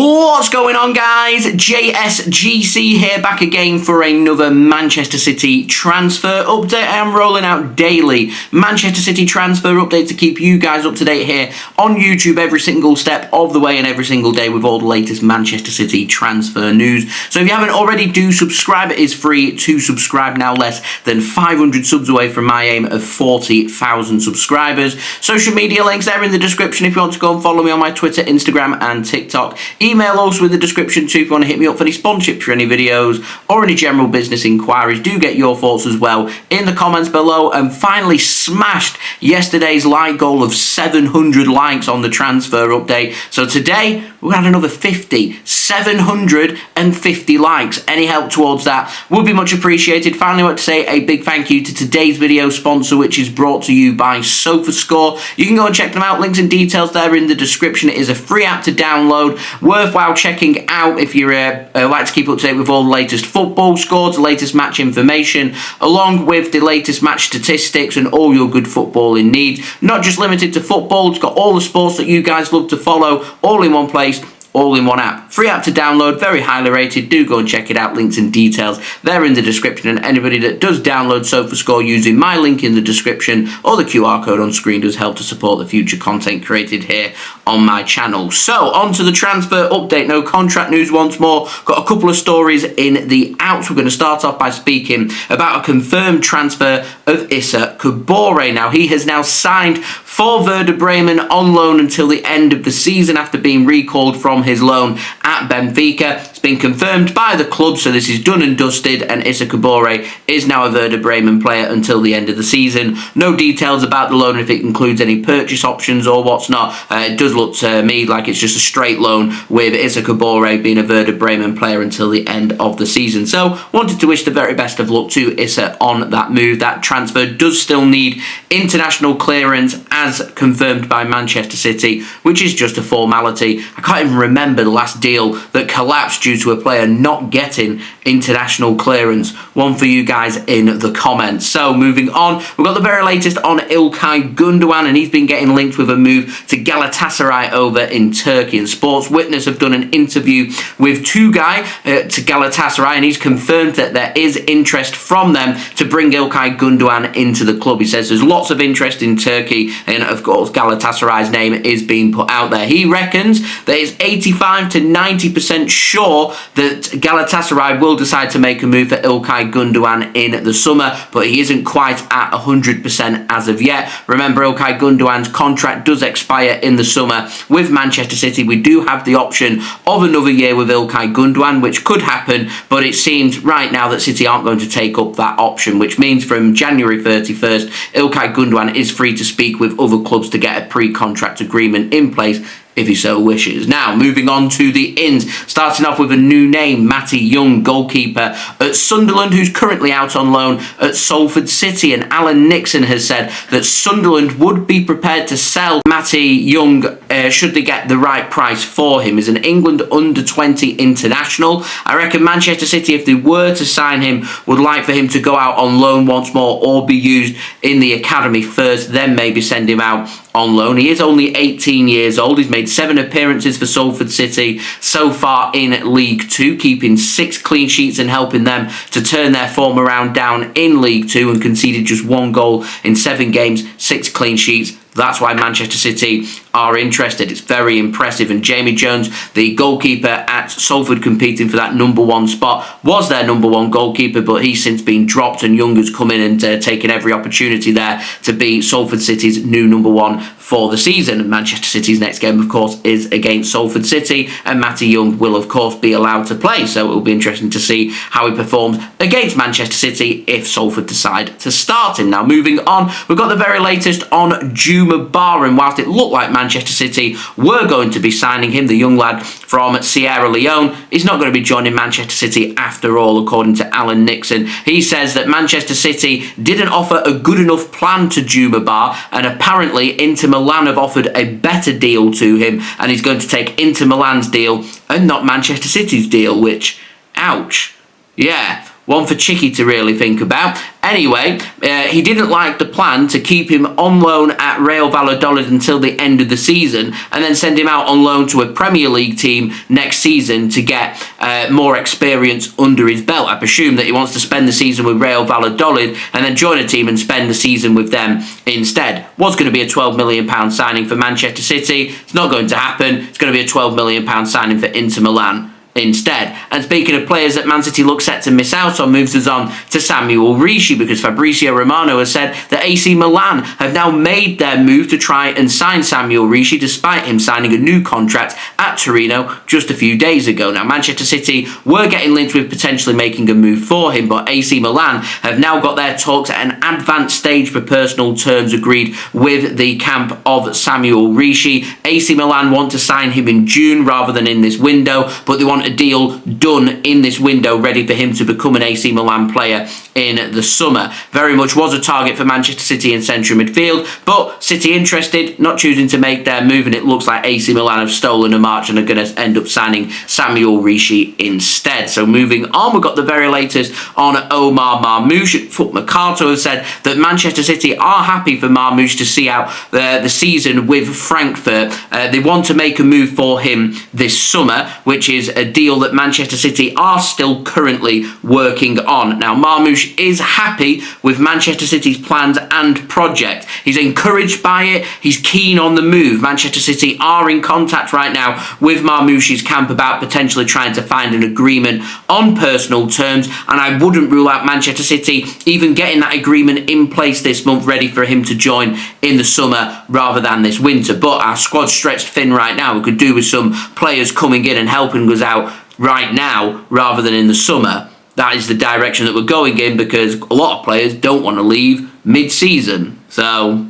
What's going on, guys? JSGC here, back again for another Manchester City transfer update. I am rolling out daily Manchester City transfer updates to keep you guys up to date here on YouTube every single step of the way and every single day with all the latest Manchester City transfer news. So if you haven't already, do subscribe. It is free to subscribe now, less than 500 subs away from my aim of 40,000 subscribers. Social media links there in the description if you want to go and follow me on my Twitter, Instagram and TikTok. Email also in the description too if you want to hit me up for any sponsorship for any videos or any general business inquiries. Do get your thoughts as well in the comments below. And finally smashed yesterday's like goal of 700 likes on the transfer update. So today we had another 750 likes. Any help towards that would be much appreciated. Finally, I want to say a big thank you to today's video sponsor, which is brought to you by SofaScore. You can go and check them out. Links and details there in the description. It is a free app to download. Worthwhile checking out if you like to keep up to date with all the latest football scores, the latest match information, along with the latest match statistics and all your good footballing needs. Not just limited to football, it's got all the sports that you guys love to follow, all in one place, all in one app. Free app to download, very highly rated. Do go and check it out. Links and details there in the description. And anybody that does download SofaScore using my link in the description or the QR code on screen does help to support the future content created here on my channel. So, on to the transfer update. No contract news once more. Got a couple of stories in the outs. We're going to start off by speaking about a confirmed transfer of Issa Kabore. Now, he has now signed for Werder Bremen on loan until the end of the season after being recalled from his loan at Benfica. It's been confirmed by the club, so this is done and dusted, and Issa Kabore is now a Werder Bremen player until the end of the season. No details about the loan, if it includes any purchase options or what's not. It does look to me like it's just a straight loan, with Issa Kabore being a Werder Bremen player until the end of the season. So, wanted to wish the very best of luck to Issa on that move. That transfer does still need international clearance, as confirmed by Manchester City, which is just a formality. I can't even remember the last deal that collapsed due to a player not getting international clearance. One for you guys in the comments. So moving on, we've got the very latest on Ilkay Gundugan, and he's been getting linked with a move to Galatasaray over in Turkey. And Sports Witness have done an interview with Tugay to Galatasaray, and he's confirmed that there is interest from them to bring Ilkay Gundugan into the club. He says there's lots of interest in Turkey, and of course Galatasaray's name is being put out there. He reckons that it's 85 to 90% sure that Galatasaray will decide to make a move for Ilkay Gundugan in the summer, but he isn't quite at 100% as of yet. Remember, Ilkay Gundugan's contract does expire in the summer with Manchester City. We do have the option of another year with Ilkay Gundugan, which could happen, but it seems right now that City aren't going to take up that option, which means from January 31st, Ilkay Gundugan is free to speak with other clubs to get a pre-contract agreement in place if he so wishes. Now, moving on to the ins, starting off with a new name, Matty Young, goalkeeper at Sunderland, who's currently out on loan at Salford City. And Alan Nixon has said that Sunderland would be prepared to sell Matty Young should they get the right price for him. He's an England under-20 international. I reckon Manchester City, if they were to sign him, would like for him to go out on loan once more or be used in the academy first, then maybe send him out on loan. He is only 18 years old. He's made 7 appearances for Salford City so far in League 2, keeping 6 clean sheets and helping them to turn their form around down in League 2, and conceded just 1 goal in 7 games, 6 clean sheets. That's why Manchester City are interested. It's very impressive. And Jamie Jones, the goalkeeper at Salford, competing for that #1 spot, was their #1 goalkeeper, but he's since been dropped, and Young has come in and taken every opportunity there to be Salford City's new #1 for the season. And Manchester City's next game, of course, is against Salford City, and Matty Young will, of course, be allowed to play. So it will be interesting to see how he performs against Manchester City if Salford decide to start him. Now, moving on, we've got the very latest on Juma Bah, and whilst it looked like Manchester City were going to be signing him, the young lad from Sierra Leone, he's not going to be joining Manchester City after all, according to Alan Nixon. He says that Manchester City didn't offer a good enough plan to Juma Bah, and apparently Inter Milan have offered a better deal to him, and he's going to take Inter Milan's deal and not Manchester City's deal, which, ouch. Yeah, one for Chicky to really think about. Anyway, he didn't like the plan to keep him on loan at Real Valladolid until the end of the season and then send him out on loan to a Premier League team next season to get more experience under his belt. I presume that he wants to spend the season with Real Valladolid and then join a team and spend the season with them instead. Was going to be a £12 million signing for Manchester City. It's not going to happen. It's going to be a £12 million signing for Inter Milan instead. And speaking of players that Man City look set to miss out on, moves us on to Samuele Ricci, because Fabrizio Romano has said that AC Milan have now made their move to try and sign Samuele Ricci despite him signing a new contract at Torino just a few days ago. Now, Manchester City were getting linked with potentially making a move for him, but AC Milan have now got their talks at an advanced stage for personal terms agreed with the camp of Samuele Ricci. AC Milan want to sign him in June rather than in this window, but they want a deal done in this window ready for him to become an AC Milan player in the summer. Very much was a target for Manchester City in central midfield, but City interested, not choosing to make their move, and it looks like AC Milan have stolen a march and are going to end up signing Samuele Ricci instead. So moving on, we've got the very latest on Omar Marmoush. Foot Mercato has said that Manchester City are happy for Marmoush to see out the season with Frankfurt. They want to make a move for him this summer, which is a deal that Manchester City are still currently working on. Now, Marmoush is happy with Manchester City's plans and project. He's encouraged by it. He's keen on the move. Manchester City are in contact right now with Marmoush's camp about potentially trying to find an agreement on personal terms, and I wouldn't rule out Manchester City even getting that agreement in place this month, ready for him to join in the summer rather than this winter. But our squad's stretched thin right now. We could do with some players coming in and helping us out right now rather than in the summer. That is the direction that we're going in, because a lot of players don't want to leave mid-season. So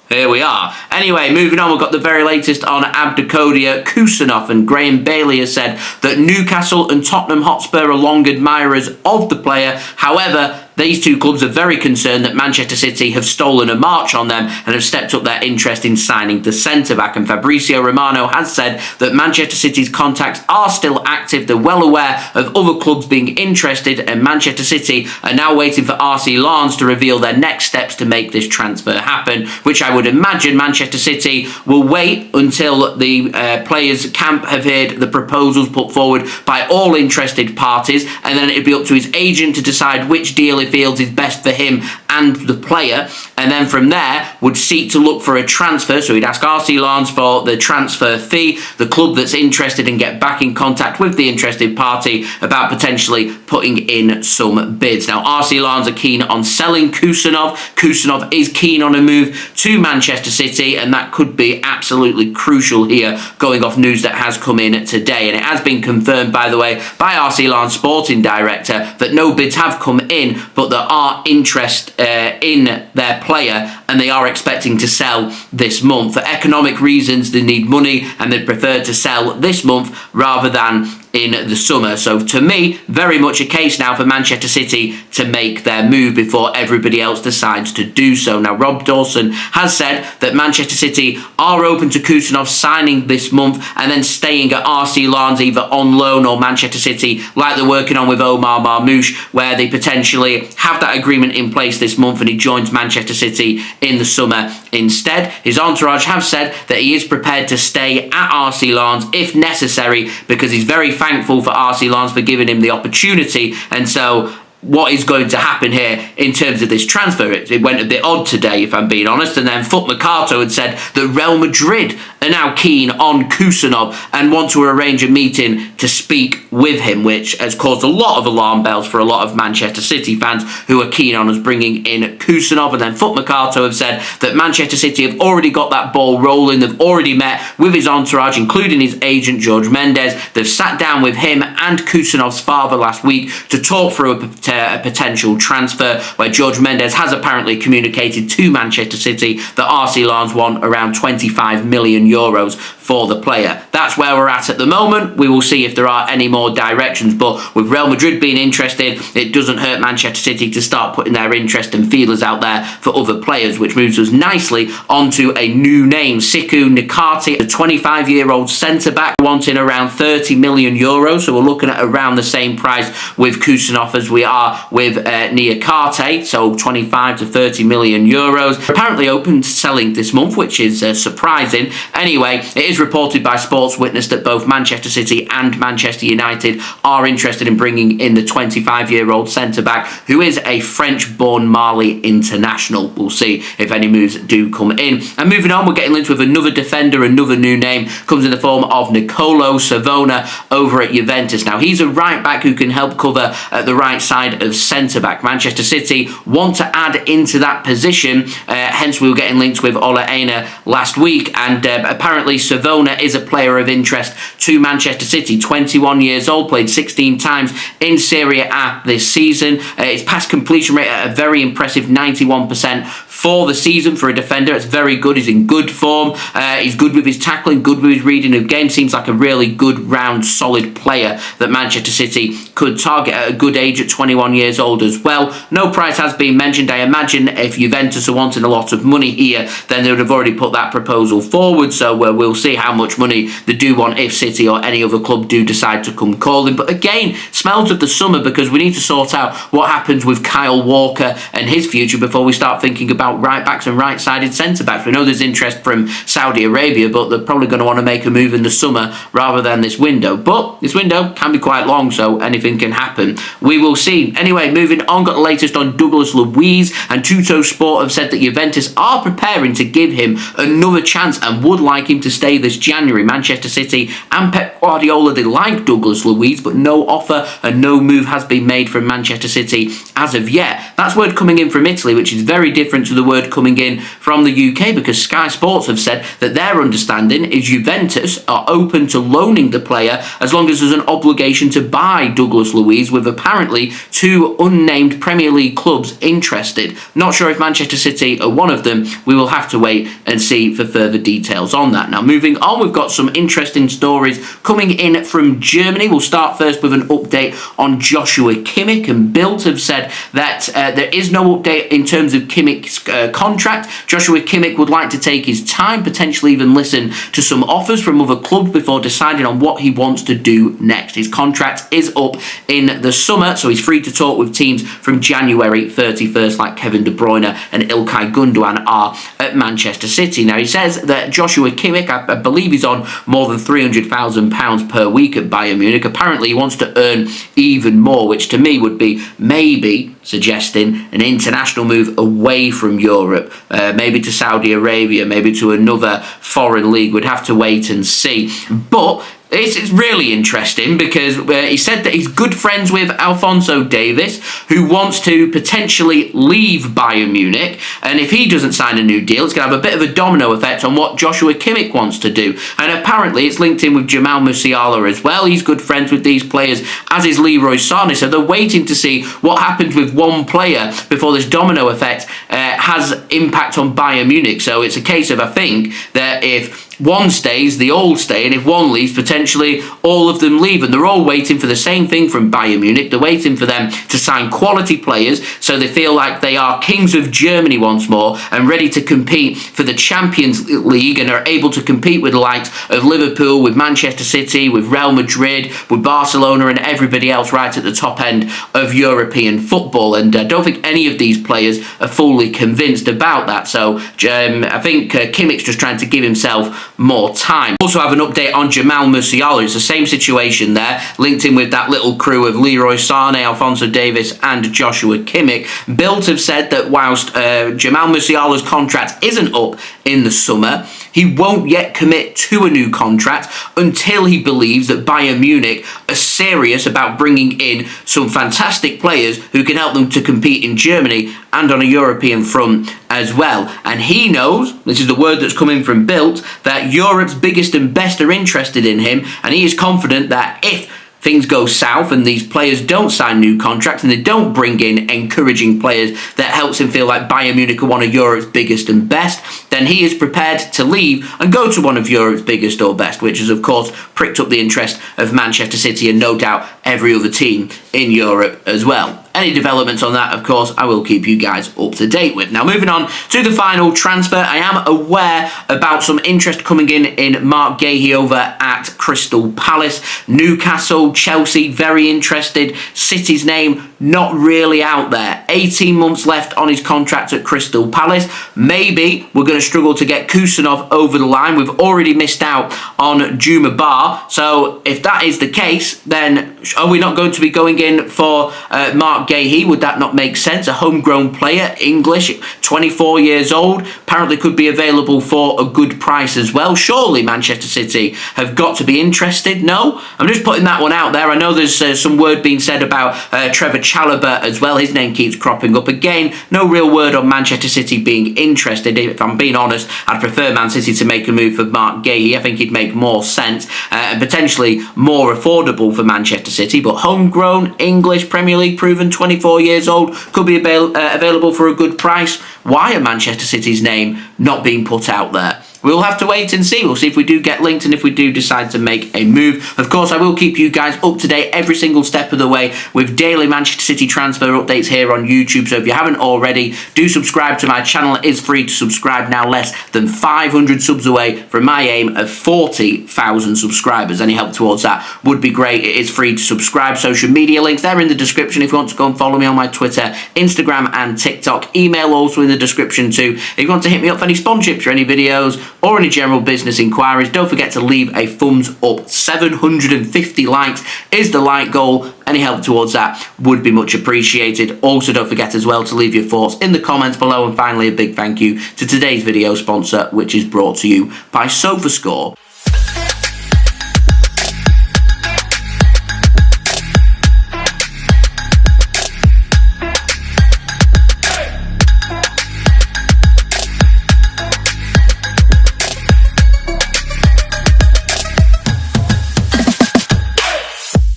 here we are. Anyway, moving on, we've got the very latest on Abdukodir Khusanov, and Graeme Bailey has said that Newcastle and Tottenham Hotspur are long admirers of the player. However, these two clubs are very concerned that Manchester City have stolen a march on them and have stepped up their interest in signing the centre-back. And Fabrizio Romano has said that Manchester City's contacts are still active. They're well aware of other clubs being interested, and Manchester City are now waiting for RC Lens to reveal their next steps to make this transfer happen, which I would imagine Manchester City will wait until the players' camp have heard the proposals put forward by all interested parties, and then it'd be up to his agent to decide which deal he feels is best for him and the player, and then from there would seek to look for a transfer. So he'd ask RC Lens for the transfer fee, the club that's interested, and get back in contact with the interested party about potentially putting in some bids. Now, RC Lens are keen on selling Khusanov. Khusanov is keen on a move to Manchester City, and that could be absolutely crucial here, going off news that has come in today. And it has been confirmed, by the way, by RC Lens sporting director that no bids have come in, but there are interest in their player, and they are expecting to sell this month. For economic reasons, they need money, and they'd prefer to sell this month rather than in the summer. So to me, very much a case now for Manchester City to make their move before everybody else decides to do so. Now, Rob Dawson has said that Manchester City are open to Khusanov signing this month and then staying at RC Lens either on loan or Manchester City, like they're working on with Omar Marmoush, where they potentially have that agreement in place this month and he joins Manchester City in the summer instead. His entourage have said that he is prepared to stay at RC Lens if necessary, because he's very thankful for RC Lens for giving him the opportunity. And so what is going to happen here in terms of this transfer? It went a bit odd today, if I'm being honest. And then Foot Mercato had said that Real Madrid are now keen on Khusanov and want to arrange a meeting to speak with him, which has caused a lot of alarm bells for a lot of Manchester City fans who are keen on us bringing in Khusanov. And then Foot Mercato have said that Manchester City have already got that ball rolling. They've already met with his entourage, including his agent, Jorge Mendes. They've sat down with him and Khusanov's father last week to talk through a potential transfer, where Jorge Mendes has apparently communicated to Manchester City that RC Lens want around €25 million euros for the player. That's where we're at the moment. We will see if there are any more directions, but with Real Madrid being interested, it doesn't hurt Manchester City to start putting their interest and feelers out there for other players, which moves us nicely onto a new name. Sikou Niakate, a 25-year-old centre-back, wanting around 30 million euros, so we're looking at around the same price with Khusanov as we are with Niakate, so 25 to 30 million euros. Apparently open to selling this month, which is surprising. Anyway, it is reported by Sports Witness that both Manchester City and Manchester United are interested in bringing in the 25-year-old centre-back, who is a French-born Mali international. We'll see if any moves do come in. And moving on, we're getting linked with another defender, another new name, comes in the form of Nicolo Savana over at Juventus. Now, he's a right-back who can help cover at the right side of centre-back. Manchester City want to add into that position, hence we were getting linked with Ole Einar last week, and apparently Savona is a player of interest to Manchester City. 21 years old, played 16 times in Serie A this season. His pass completion rate at a very impressive 91% for the season for a defender. It's very good. He's in good form. He's good with his tackling, good with his reading of game. Seems like a really good, round, solid player that Manchester City could target at a good age at 21 years old as well. No price has been mentioned. I imagine if Juventus are wanting a lot of money here, then they would have already put that proposal forward. So we'll see how much money they do want if City or any other club do decide to come calling. But again, smells of the summer, because we need to sort out what happens with Kyle Walker and his future before we start thinking about right-backs and right-sided centre-backs. We know there's interest from Saudi Arabia, but they're probably going to want to make a move in the summer rather than this window. But this window can be quite long, so anything can happen. We will see. Anyway, moving on, got the latest on Douglas Luiz, and Tuttosport have said that Juventus are preparing to give him another chance and would like him to stay this January. Manchester City and Pep Guardiola, they like Douglas Luiz, but no offer and no move has been made from Manchester City as of yet. That's word coming in from Italy, which is very different to the word coming in from the UK, because Sky Sports have said that their understanding is Juventus are open to loaning the player as long as there's an obligation to buy Douglas Luiz, with apparently two unnamed Premier League clubs interested. Not sure if Manchester City are one of them. We will have to wait and see for further details on that. Now, moving on, we've got some interesting stories coming in from Germany. We'll start first with an update on Joshua Kimmich, and Bild have said that there is no update in terms of Kimmich's contract. Joshua Kimmich would like to take his time, potentially even listen to some offers from other clubs before deciding on what he wants to do next. His contract is up in the summer, so he's free to talk with teams from January 31st, like Kevin De Bruyne and Ilkay Gundugan are at Manchester City. Now, he says that Joshua Kimmich, I believe he's on more than £300,000 per week at Bayern Munich. Apparently, he wants to earn even more, which to me would be maybe suggesting an international move away from Europe, maybe to Saudi Arabia, maybe to another foreign league. We'd have to wait and see. But it's really interesting, because he said that he's good friends with Alphonso Davies, who wants to potentially leave Bayern Munich, and if he doesn't sign a new deal, it's going to have a bit of a domino effect on what Joshua Kimmich wants to do. And apparently it's linked in with Jamal Musiala as well. He's good friends with these players, as is Leroy Sané, so they're waiting to see what happens with one player before this domino effect has impact on Bayern Munich. So it's a case of, I think, that if one stays, they all stay, and if one leaves, potentially all of them leave, and they're all waiting for the same thing from Bayern Munich. They're waiting for them to sign quality players so they feel like they are kings of Germany once more and ready to compete for the Champions League, and are able to compete with the likes of Liverpool, with Manchester City, with Real Madrid, with Barcelona, and everybody else right at the top end of European football. And I don't think any of these players are fully convinced about that, so I think Kimmich's just trying to give himself more time. Also have an update on Jamal Musiala. It's the same situation there, linked in with that little crew of Leroy Sané, Alphonso Davies and Joshua Kimmich. Bild have said that whilst Jamal Musiala's contract isn't up in the summer, he won't yet commit to a new contract until he believes that Bayern Munich are serious about bringing in some fantastic players who can help them to compete in Germany and on a European front as well. And he knows, this is the word that's coming from Bild, that Europe's biggest and best are interested in him, and he is confident that if things go south and these players don't sign new contracts and they don't bring in encouraging players that helps him feel like Bayern Munich are one of Europe's biggest and best, then he is prepared to leave and go to one of Europe's biggest or best, which has of course pricked up the interest of Manchester City and no doubt every other team in Europe as well. Any developments on that, of course, I will keep you guys up to date with. Now, moving on to the final transfer, I am aware about some interest coming in Marc Guehi over at Crystal Palace. Newcastle, Chelsea, very interested. City's name not really out there. 18 months left on his contract at Crystal Palace. Maybe we're going to struggle to get Khusanov over the line. We've already missed out on Juma Bah. So if that is the case, then are we not going to be going in for Marc Guehi? Would that not make sense? A homegrown player, English, 24 years old, apparently could be available for a good price as well. Surely Manchester City have got to be interested. No? I'm just putting that one out there. I know there's some word being said about Trevor Chalobah as well. His name keeps cropping up. Again, no real word on Manchester City being interested. If I'm being honest, I'd prefer Man City to make a move for Marc Guehi. I think he'd make more sense and potentially more affordable for Manchester City. But homegrown, English, Premier League proven, 24 years old, could be available for a good price. Why are Manchester City's name not being put out there? We'll have to wait and see. We'll see if we do get linked and if we do decide to make a move. Of course, I will keep you guys up to date every single step of the way with daily Manchester City transfer updates here on YouTube. So if you haven't already, do subscribe to my channel. It is free to subscribe now, less than 500 subs away from my aim of 40,000 subscribers. Any help towards that would be great. It is free to subscribe. Social media links, they're in the description if you want to go and follow me on my Twitter, Instagram and TikTok. Email also in the description too. If you want to hit me up for any sponsorships or any videos, or any general business inquiries, don't forget to leave a thumbs up. 750 likes is the like goal. Any help towards that would be much appreciated. Also, don't forget as well to leave your thoughts in the comments below. And finally, a big thank you to today's video sponsor, which is brought to you by SofaScore.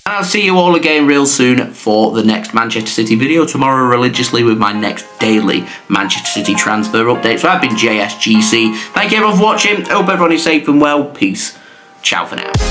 I'll see you all again real soon for the next Manchester City video tomorrow religiously with my next daily Manchester City transfer update. So I've been JSGC. Thank you everyone for watching. Hope everyone is safe and well. Peace. Ciao for now.